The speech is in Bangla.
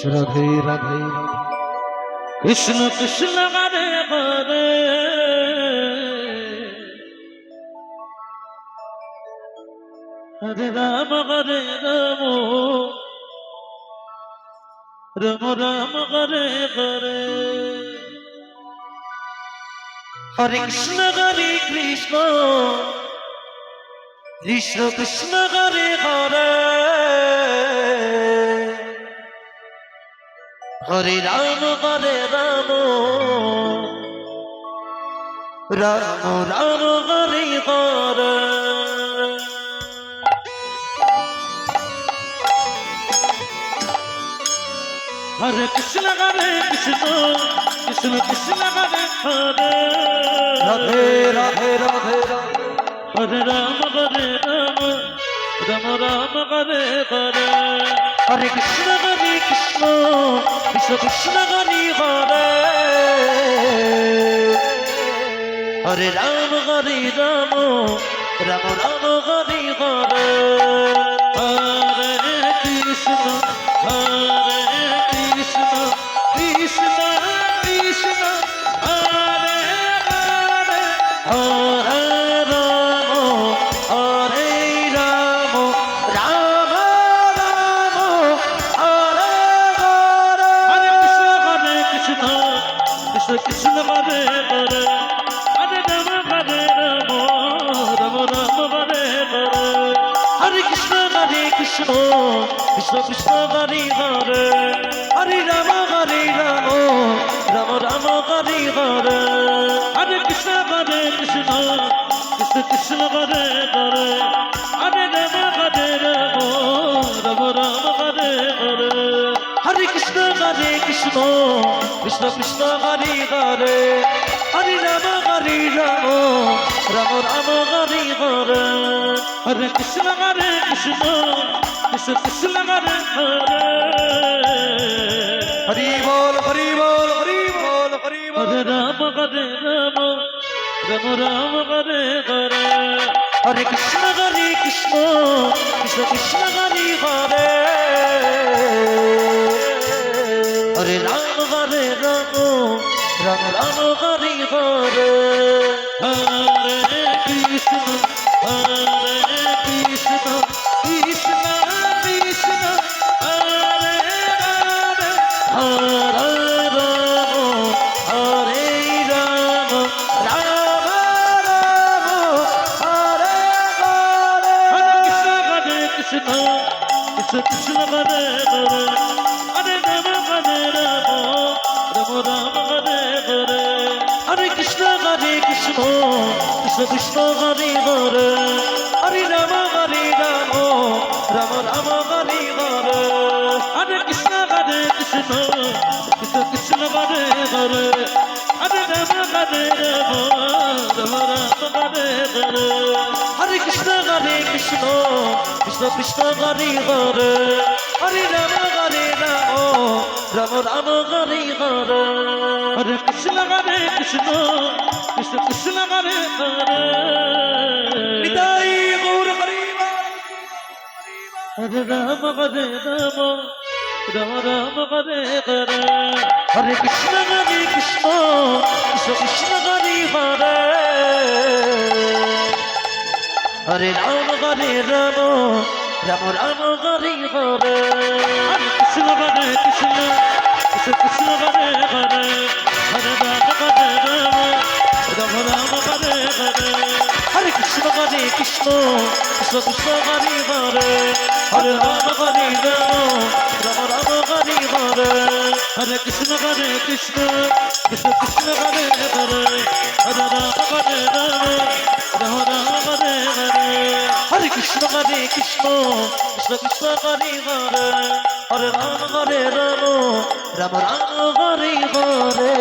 রাধে রাধে কৃষ্ণ কৃষ্ণ হরে হরে হরে রাম হরে রাম রাম রাম হরে হরে হরে কৃষ্ণ কৃষ্ণ কৃষ্ণ কৃষ্ণ হরে হরে হরে রাম রাম রাম হরে হরে হরে কৃষ্ণ কৃষ্ণ কৃষ্ণ হরে হরে রাধে রাধে রাধে হরে রাম রাম রাম হরে হরে হরে কৃষ্ণ কৃষ্ণ কৃষ্ণ হরে হরে হরে রাম রাম রাম হরে হরে হরে কৃষ্ণ কৃষ্ণ কৃষ্ণ হরে হরে হরে রাম হরে রাম রাম রাম হরে হরে হরে কৃষ্ণ কৃষ্ণ কৃষ্ণ হরে হরে হরে রাম রাম রাম হরে হরে হরে কৃষ্ণ কৃষ্ণ কৃষ্ণ হরে হরে হরে রাম রাম রাম হরে হরে হরে কৃষ্ণ কৃষ্ণ কৃষ্ণ হরে হরে হরে রাম রাম রাম হরে হরে হরে কৃষ্ণ কৃষ্ণ কৃষ্ণ হরে হরে হরে রাম রাম রাম হরে হরে হরে কৃষ্ণ কৃষ্ণ কৃষ্ণ হরে হরে হরি বল হরি বল হরি বল হরি বল হরে রাম রাম রাম হরে হরে হরে কৃষ্ণ কৃষ্ণ কৃষ্ণ হরে হরে হরে রাম রাম রাম হরে হরে হরে কৃষ্ণ কৃষ্ণ কৃষ্ণ হরে হরে হরে রাম হরে রাম রাম রাম হরে হরে হরে কৃষ্ণ কৃষ্ণ হরে হরে হরে রাম রাম রাম হরে হরে হরে কৃষ্ণ কৃষ্ণ কৃষ্ণ হরে হরে হরে রাম রাম রাম হরে হরে হরে কৃষ্ণ কৃষ্ণ কৃষ্ণ হরে হরে হরে রাম রাম রাম হরে হরে হরে কৃষ্ণ কৃষ্ণ কৃষ্ণ হরে হরে হরে রাম রাম রাম হরে হরে হরে কৃষ্ণ কৃষ্ণ কৃষ্ণ হরে হরে নিতাই গৌর হরি হরে রাম রাম রাম হরে হরে হরে কৃষ্ণ কৃষ্ণ কৃষ্ণ হরে হরে হরে রাম রাম রাম হরে হরে হরে কৃষ্ণ কৃষ্ণ কৃষ্ণ হরে হরে হরে রাম রাম রাম হরে হরে হরে কৃষ্ণ কৃষ্ণ কৃষ্ণ হরে হরে হরে রাম রাম রাম হরে হরে হরে কৃষ্ণ কৃষ্ণ কৃষ্ণ হরে হরে হরে রাম রাম রাম হরে হরে হরে কৃষ্ণ কৃষ্ণ কৃষ্ণ হরে হরে হরে রাম রাম রাম হরে হরে